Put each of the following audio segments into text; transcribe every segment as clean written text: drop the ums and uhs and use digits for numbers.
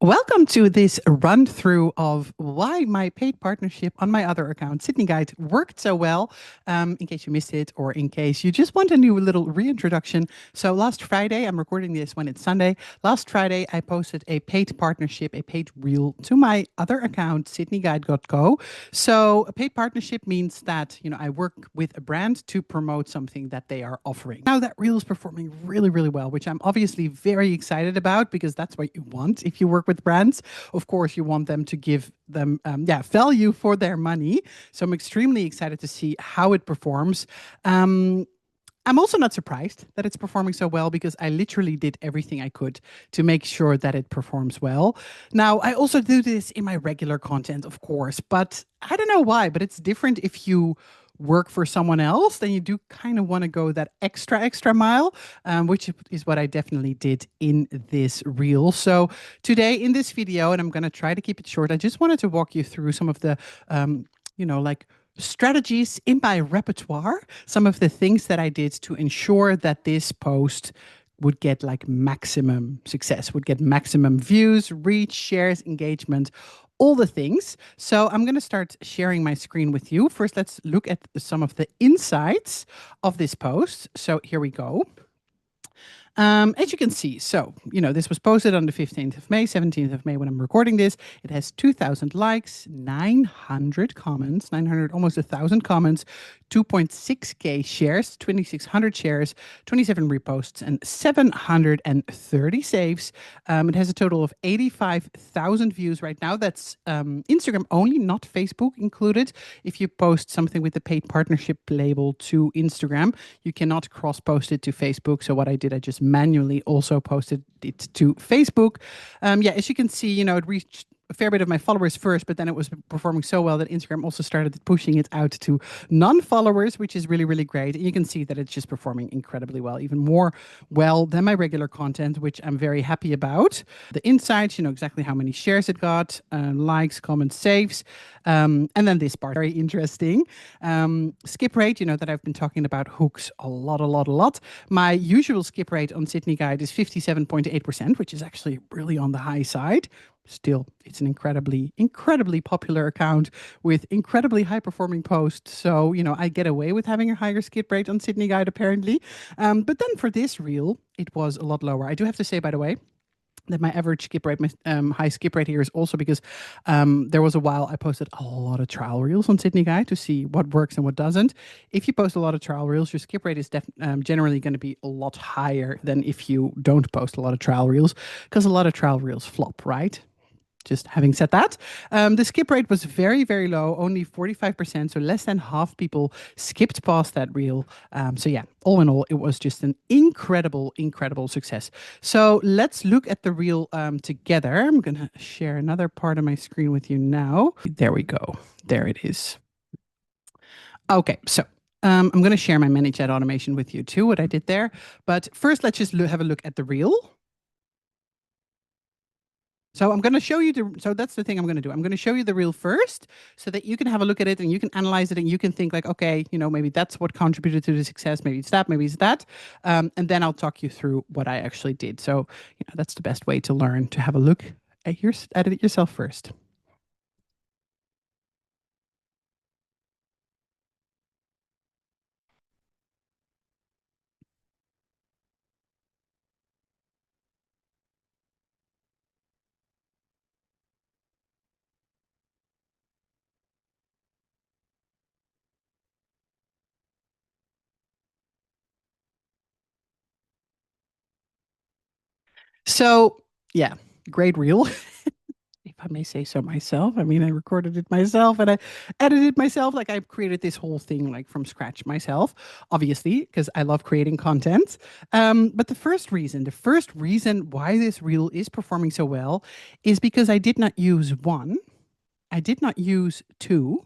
Welcome to this run through of why my paid partnership on my other account, Sydney Guide, worked so well. In case you missed it, or in case you just want a new little reintroduction. So last Friday, I'm recording this when it's Sunday. Last Friday, I posted a paid partnership, a paid reel to my other account, sydneyguide.co. So a paid partnership means that, I work with a brand to promote something that they are offering. Now that reel is performing really, really well, which I'm obviously very excited about because that's what you want if you work with brands. Of course, you want them to give them value for their money. So I'm extremely excited to see how it performs. I'm also not surprised that it's performing so well because I literally did everything I could to make sure that it performs well. Now, I also do this in my regular content, of course, but I don't know why, but it's different if you work for someone else, then you do kind of want to go that extra mile, which is what I definitely did in this reel. So today in this video, and I'm going to try to keep it short, I just wanted to walk you through some of the, like strategies in my repertoire, some of the things that I did to ensure that this post would get like maximum success, would get maximum views, reach, shares, engagement, all the things. So I'm going to start sharing my screen with you. First, let's look at some of the insights of this post. So here we go. As you can see, so, this was posted on the 15th of May, 17th of May when I'm recording this. It has 2,000 likes, 900 comments, 900, almost 1,000 comments, 2.6K shares, 2,600 shares, 27 reposts, and 730 saves. It has a total of 85,000 views right now. That's Instagram only, not Facebook included. If you post something with the paid partnership label to Instagram, you cannot cross-post it to Facebook. So what I did, I just manually also posted it to Facebook. As you can see, it reached a fair bit of my followers first, but then it was performing so well that Instagram also started pushing it out to non-followers, which is really, really great. And you can see that it's just performing incredibly well, even more well than my regular content, which I'm very happy about. The insights, exactly how many shares it got, likes, comments, saves. And then this part, very interesting. Skip rate, that I've been talking about hooks a lot. My usual skip rate on Sydney Guide is 57.8%, which is actually really on the high side. Still, it's an incredibly popular account with incredibly high performing posts. So, I get away with having a higher skip rate on Sydney Guide, apparently. But then for this reel, it was a lot lower. I do have to say, by the way, that my average skip rate, my high skip rate here is also because there was a while I posted a lot of trial reels on Sydney Guide to see what works and what doesn't. If you post a lot of trial reels, your skip rate is generally going to be a lot higher than if you don't post a lot of trial reels, because a lot of trial reels flop, right? Just having said that, the skip rate was very, very low, only 45%. So less than half people skipped past that reel. All in all, it was just an incredible success. So let's look at the reel together. I'm going to share another part of my screen with you now. There we go. There it is. Okay, so I'm going to share my ManyChat automation with you too, what I did there. But first, let's just have a look at the reel. So I'm going to show you so that's the thing I'm going to do. I'm going to show you the reel first so that you can have a look at it and you can analyze it and you can think like, okay, maybe that's what contributed to the success. Maybe it's that, maybe it's that. And then I'll talk you through what I actually did. So, that's the best way to learn, to have a look at it yourself first. So yeah, great reel. If I may say so myself. I mean, I recorded it myself and I edited myself. Like I created this whole thing like from scratch myself, obviously, because I love creating content. But the first reason why this reel is performing so well is because I did not use one, I did not use two,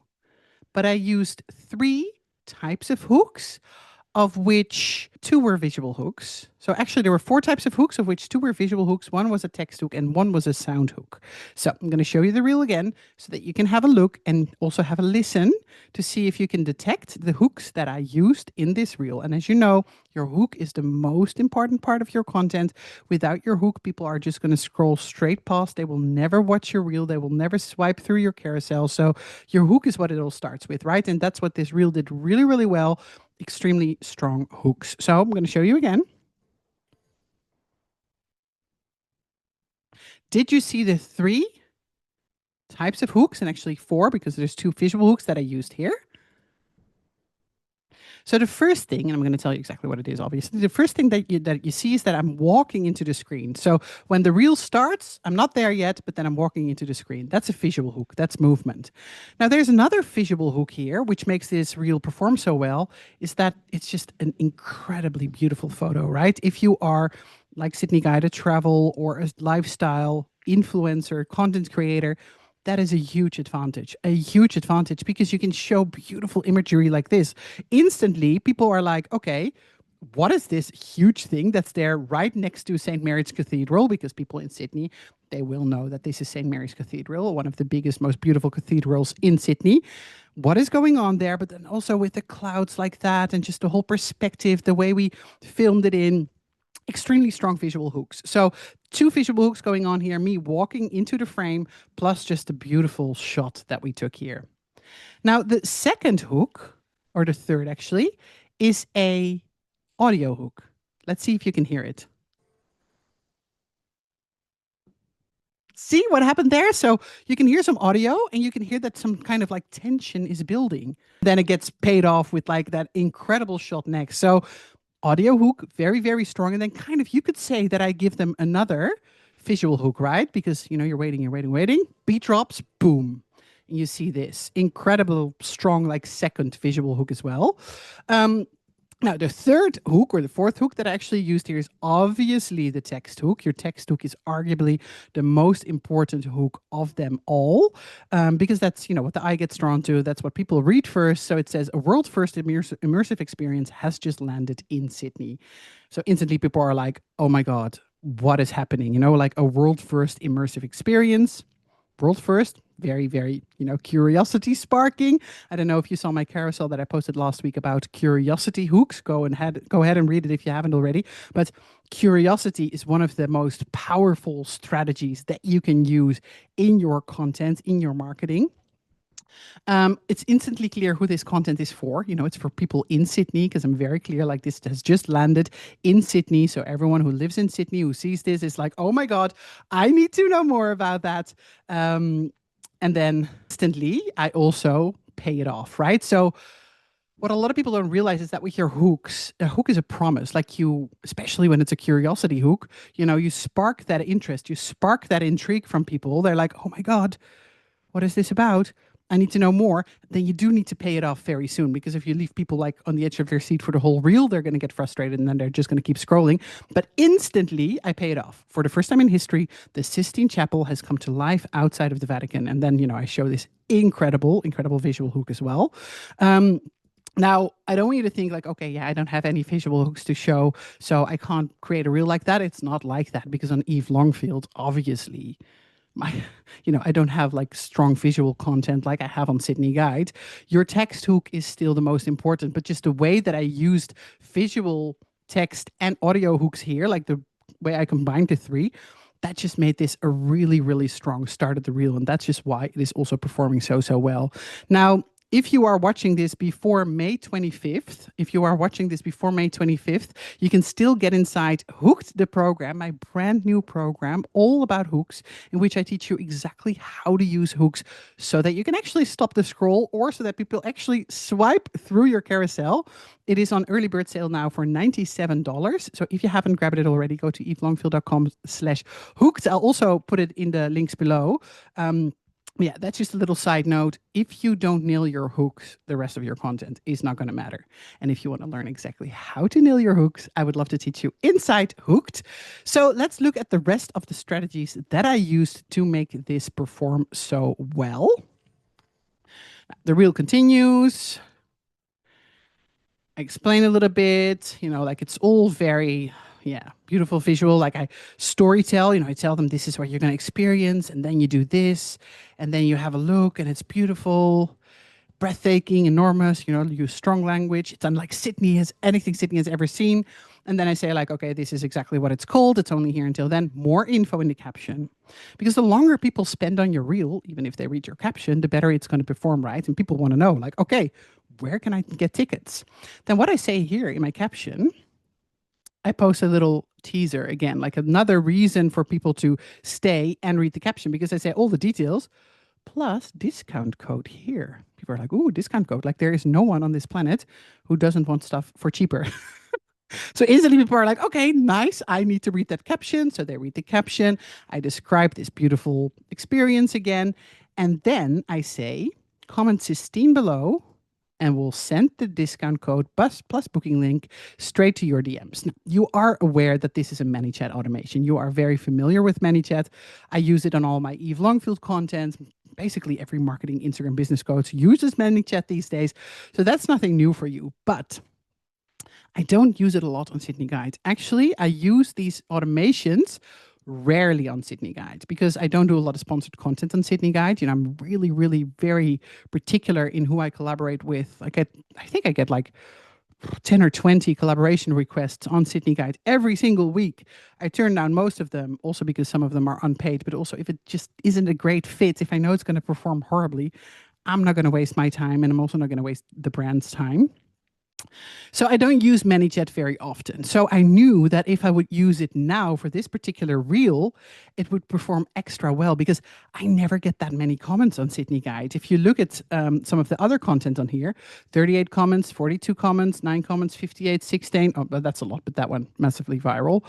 but I used three types of hooks of which two were visual hooks. So actually, there were four types of hooks, of which two were visual hooks, one was a text hook, and one was a sound hook. So I'm going to show you the reel again so that you can have a look and also have a listen to see if you can detect the hooks that I used in this reel. And as you know, your hook is the most important part of your content. Without your hook, people are just going to scroll straight past. They will never watch your reel. They will never swipe through your carousel. So your hook is what it all starts with, right? And that's what this reel did really, really well. Extremely strong hooks. So I'm going to show you again. Did you see the three types of hooks, and actually four because there's two visual hooks that I used here? So the first thing, and I'm going to tell you exactly what it is, obviously, the first thing that you see is that I'm walking into the screen. So when the reel starts, I'm not there yet, but then I'm walking into the screen. That's a visual hook. That's movement. Now there's another visual hook here, which makes this reel perform so well, is that it's just an incredibly beautiful photo, right? If you are like Sydney Guy to travel or a lifestyle influencer, content creator, that is a huge advantage because you can show beautiful imagery like this. Instantly, people are like, okay, what is this huge thing that's there right next to St. Mary's Cathedral? Because people in Sydney, they will know that this is St. Mary's Cathedral, one of the biggest, most beautiful cathedrals in Sydney. What is going on there? But then also with the clouds like that and just the whole perspective, the way we filmed it in, extremely strong visual hooks. So two visual hooks going on here, me walking into the frame, plus just a beautiful shot that we took here. Now, the second hook, or the third actually, is a audio hook. Let's see if you can hear it. See what happened there? So you can hear some audio and you can hear that some kind of like tension is building. Then it gets paid off with like that incredible shot next. So audio hook, very, very strong. And then kind of, you could say that I give them another visual hook, right? Because, you know, you're waiting, you're waiting, waiting. Beat drops, boom. And you see this incredible, strong, like second visual hook as well. Now, the third hook or the fourth hook that I actually used here is obviously the text hook. Your text hook is arguably the most important hook of them all, because that's, you know, what the eye gets drawn to. That's what people read first. So it says a world first immersive experience has just landed in Sydney. So instantly people are like, oh my God, what is happening? You know, like a world first immersive experience. World first, very, very, you know, curiosity sparking. I don't know if you saw my carousel that I posted last week about curiosity hooks. Go ahead and read it if you haven't already. But curiosity is one of the most powerful strategies that you can use in your content, in your marketing. It's instantly clear who this content is for. You know, it's for people in Sydney because I'm very clear, like this has just landed in Sydney. So everyone who lives in Sydney who sees this is like, oh my God, I need to know more about that. And then instantly, I also pay it off, right? So what a lot of people don't realize is that with your hooks, a hook is a promise. Like you, especially when it's a curiosity hook, you know, you spark that interest, you spark that intrigue from people. They're like, oh my God, what is this about? I need to know more. Then you do need to pay it off very soon because if you leave people like on the edge of their seat for the whole reel, they're going to get frustrated and then they're just going to keep scrolling. But instantly, I pay it off. For the first time in history, the Sistine Chapel has come to life outside of the Vatican. And then, you know, I show this incredible, incredible visual hook as well. Now, I don't want you to think like, okay, yeah, I don't have any visual hooks to show, so I can't create a reel like that. It's not like that because on Eve Longfield, obviously, my, you know, I don't have like strong visual content like I have on Sydney Guide. Your text hook is still the most important, but just the way that I used visual text and audio hooks here, like the way I combined the three, that just made this a really, really strong start of the reel. And that's just why it is also performing so, so well. Now, if you are watching this before May 25th, if you are watching this before May 25th, you can still get inside Hooked, the program, my brand new program, all about hooks, in which I teach you exactly how to use hooks so that you can actually stop the scroll or so that people actually swipe through your carousel. It is on early bird sale now for $97. So if you haven't grabbed it already, go to evelongfield.com/hooked. I'll also put it in the links below. Yeah, that's just a little side note. If you don't nail your hooks, the rest of your content is not going to matter. And if you want to learn exactly how to nail your hooks, I would love to teach you inside Hooked. So let's look at the rest of the strategies that I used to make this perform so well. The reel continues. I explain a little bit, like it's all very, yeah, beautiful visual. Like I story tell, I tell them this is what you're going to experience, and then you do this, and then you have a look, and it's beautiful, breathtaking, enormous, use strong language. It's unlike anything Sydney has ever seen. And then I say, like, okay, this is exactly what it's called. It's only here until then. More info in the caption. Because the longer people spend on your reel, even if they read your caption, the better it's going to perform, right? And people want to know, like, okay, where can I get tickets? Then what I say here in my caption, I post a little teaser again, like another reason for people to stay and read the caption, because I say all the details plus discount code here. People are like, ooh, discount code. Like there is no one on this planet who doesn't want stuff for cheaper. So instantly people are like, okay, nice. I need to read that caption. So they read the caption. I describe this beautiful experience again. And then I say, comment 16 below and we'll send the discount code plus booking link straight to your DMs. Now, you are aware that this is a ManyChat automation. You are very familiar with ManyChat. I use it on all my Eve Longfield content. Basically, every marketing Instagram business coach uses ManyChat these days. So that's nothing new for you. But I don't use it a lot on Sydney Guides. Actually, I use these automations rarely on Sydney Guides because I don't do a lot of sponsored content on Sydney Guides. I'm really, really very particular in who I collaborate with. I think I get like 10 or 20 collaboration requests on Sydney Guide every single week. I turn down most of them also because some of them are unpaid, but also if it just isn't a great fit, if I know it's going to perform horribly, I'm not going to waste my time and I'm also not going to waste the brand's time. So I don't use ManyChat very often. So I knew that if I would use it now for this particular reel, it would perform extra well because I never get that many comments on Sydney Guide. If you look at some of the other content on here, 38 comments, 42 comments, 9 comments, 58, 16. Oh, but that's a lot, but that one massively viral.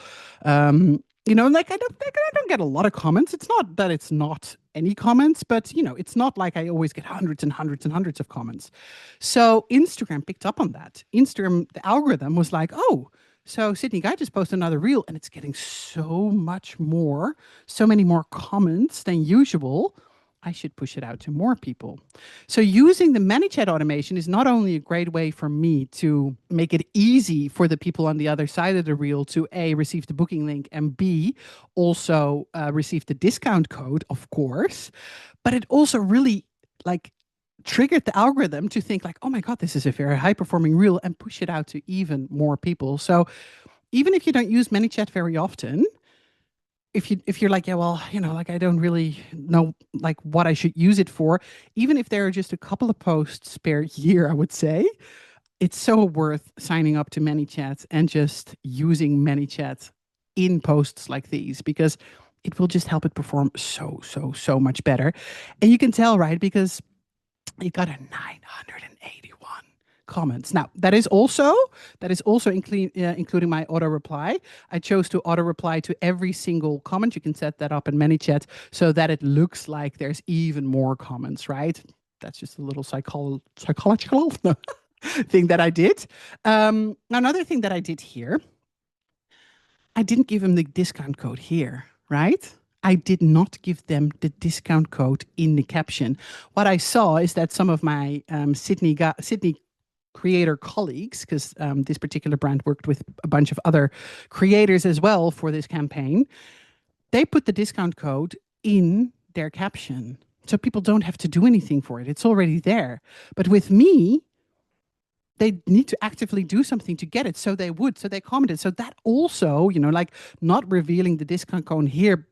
Like I don't get a lot of comments. It's not that it's not any comments, but it's not like I always get hundreds and hundreds and hundreds of comments. So Instagram picked up on that. Instagram, the algorithm was like, oh, so Sydney Guy just posted another reel and it's getting so many more comments than usual. I should push it out to more people. So using the ManyChat automation is not only a great way for me to make it easy for the people on the other side of the reel to A, receive the booking link and B, also receive the discount code, of course, but it also really like triggered the algorithm to think like, oh my God, this is a very high performing reel and push it out to even more people. So even if you don't use ManyChat very often, if you're like, yeah, well, like I don't really know like what I should use it for, even if there are just a couple of posts per year, I would say it's so worth signing up to ManyChat and just using ManyChat in posts like these because it will just help it perform so much better. And you can tell, right? Because it got a 981 comments. Now, that is also including my auto reply. I chose to auto reply to every single comment. You can set that up in ManyChat so that it looks like there's even more comments, right? That's just a little psychological thing that I did. Another thing that I did here, I didn't give him the discount code here, right? I did not give them the discount code in the caption. What I saw is that some of my Sydney creator colleagues, because this particular brand worked with a bunch of other creators as well for this campaign, they put the discount code in their caption. So people don't have to do anything for it. It's already there. But with me, they need to actively do something to get it. So they would. So they commented. So that also, like not revealing the discount code here,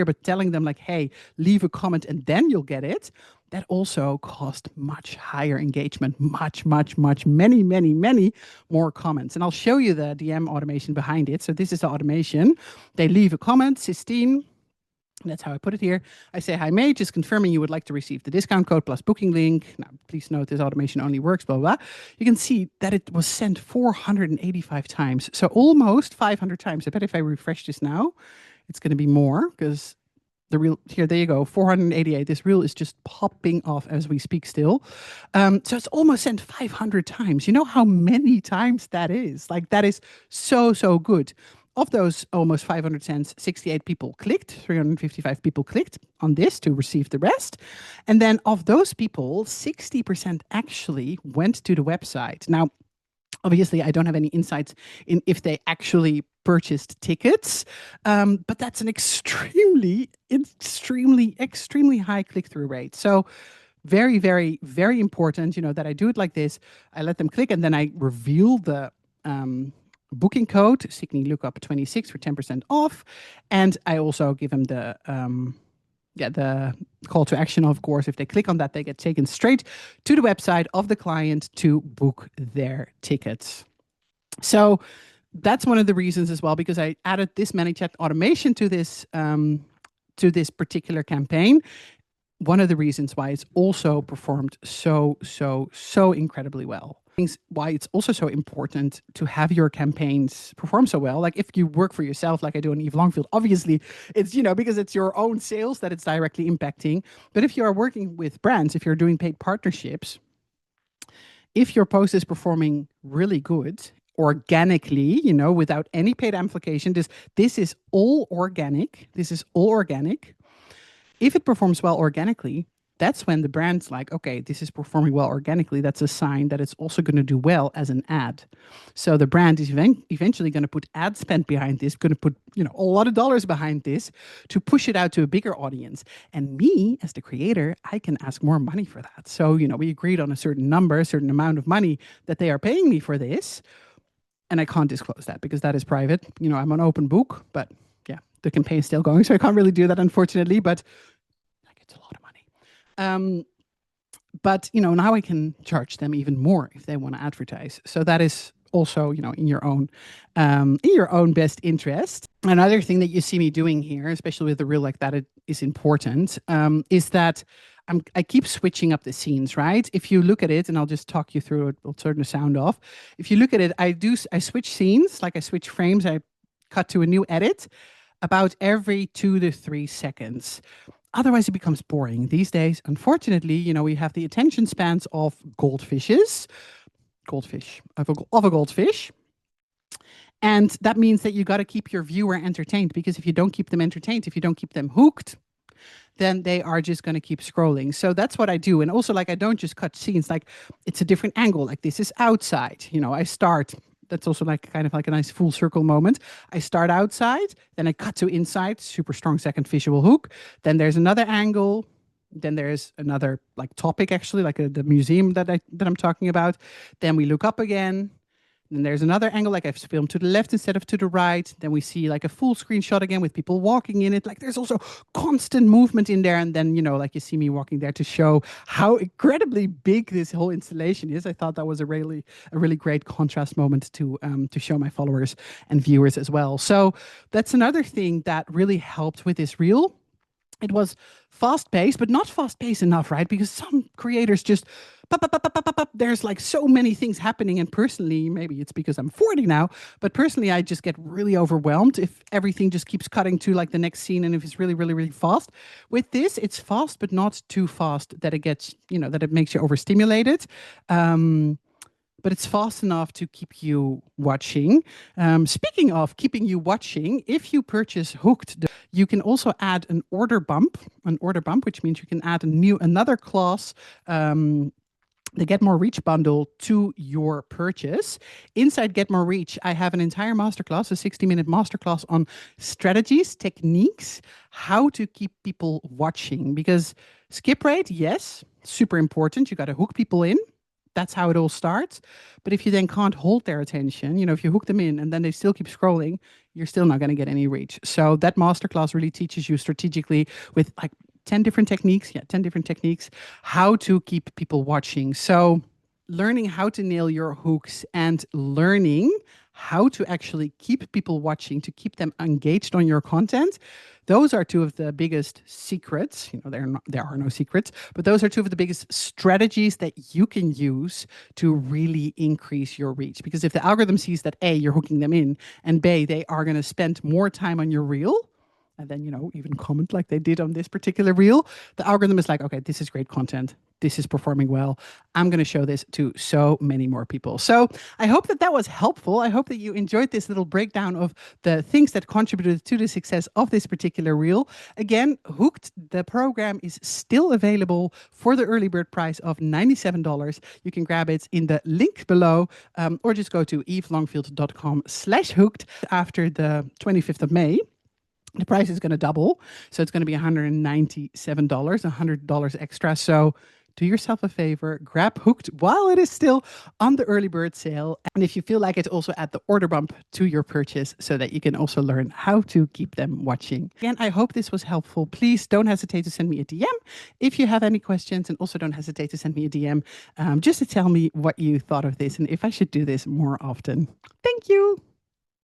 but telling them like, hey, leave a comment and then you'll get it. That also cost much higher engagement, many more comments. And I'll show you the DM automation behind it. So this is the automation. They leave a comment, Sistine. That's how I put it here. I say, hi, May, just confirming you would like to receive the discount code plus booking link. Now, please note this automation only works, blah, blah, blah. You can see that it was sent 485 times. So almost 500 times. I bet if I refresh this now, it's going to be more because the reel here, there you go, 488. This reel is just popping off as we speak still. So it's almost sent 500 times. You know how many times that is? Like that is so good. Of those almost 500 cents, 68 people clicked, 355 people clicked on this to receive the rest. And then of those people, 60% actually went to the website. Now, Obviously, I don't have any insights in if they actually purchased tickets, but that's an extremely high click-through rate. So very, very, very important, that I do it like this. I let them click and then I reveal the booking code, Signy Lookup 26 for 10% off. And I also give them the call to action. Of course, if they click on that, they get taken straight to the website of the client to book their tickets. So that's one of the reasons as well, because I added this ManyChat automation to this particular campaign. One of the reasons why it's also performed so incredibly well. Why it's also so important to have your campaigns perform so well. Like if you work for yourself, like I do on Eve Longfield, obviously it's, because it's your own sales that it's directly impacting. But if you are working with brands, if you're doing paid partnerships, if your post is performing really good organically, without any paid amplification, this is all organic. This is all organic. If it performs well organically, that's when the brand's like, okay, this is performing well organically. That's a sign that it's also going to do well as an ad. So the brand is eventually going to put ad spend behind this, going to put, a lot of dollars behind this to push it out to a bigger audience. And me, as the creator, I can ask more money for that. So, we agreed on a certain number, a certain amount of money that they are paying me for this. And I can't disclose that because that is private. I'm an open book, but yeah, the campaign is still going. So I can't really do that, unfortunately, but it's a lot of money. But now I can charge them even more if they want to advertise. So that is also, in your own best interest. Another thing that you see me doing here, especially with the reel like that, it is important, is that I keep switching up the scenes, right? If you look at it, and I'll just talk you through it, I'll turn the sound off. If you look at it, I switch scenes, like I switch frames, I cut to a new edit about every 2 to 3 seconds. Otherwise, it becomes boring. These days, unfortunately, we have the attention spans of goldfish. And that means that you got to keep your viewer entertained, because if you don't keep them entertained, if you don't keep them hooked, then they are just going to keep scrolling. So that's what I do. And also, like, I don't just cut scenes, like it's a different angle. Like this is outside, I start. That's also like kind of like a nice full circle moment. I start outside, then I cut to inside, super strong second visual hook. Then there's another angle. Then there's another like topic, actually, like the museum that I'm talking about. Then we look up again. Then there's another angle, like I've filmed to the left instead of to the right. Then we see like a full screenshot again with people walking in it. Like there's also constant movement in there. And then, like you see me walking there to show how incredibly big this whole installation is. I thought that was a really great contrast moment to show my followers and viewers as well. So that's another thing that really helped with this reel. It was fast-paced, but not fast-paced enough, right? Because some creators just, there's like so many things happening. And personally, maybe it's because I'm 40 now, but personally, I just get really overwhelmed if everything just keeps cutting to like the next scene and if it's really fast. With this, it's fast, but not too fast that it gets, that it makes you overstimulated. But it's fast enough to keep you watching. Speaking of keeping you watching, if you purchase Hooked, you can also add an order bump, which means you can add another class, the Get More Reach bundle, to your purchase. Inside Get More Reach, I have an entire masterclass, a 60-minute masterclass on strategies, techniques, how to keep people watching. Because skip rate, yes, super important. You got to hook people in. That's how it all starts. But if you then can't hold their attention, if you hook them in and then they still keep scrolling, you're still not going to get any reach. So that masterclass really teaches you strategically with like 10 different techniques, how to keep people watching. So learning how to nail your hooks and learning how to actually keep people watching, to keep them engaged on your content. Those are two of the biggest secrets. There are no secrets, but those are two of the biggest strategies that you can use to really increase your reach. Because if the algorithm sees that A, you're hooking them in, and B, they are going to spend more time on your reel, and then, even comment like they did on this particular reel, the algorithm is like, okay, this is great content. This is performing well. I'm going to show this to so many more people. So I hope that that was helpful. I hope that you enjoyed this little breakdown of the things that contributed to the success of this particular reel. Again, Hooked, the program, is still available for the early bird price of $97. You can grab it in the link below, or just go to evelongfield.com/hooked after the 25th of May. The price is going to double. So it's going to be $197, $100 extra. So do yourself a favor, grab Hooked while it is still on the early bird sale. And if you feel like it, also add the order bump to your purchase so that you can also learn how to keep them watching. Again, I hope this was helpful. Please don't hesitate to send me a DM if you have any questions, and also don't hesitate to send me a DM just to tell me what you thought of this and if I should do this more often. Thank you.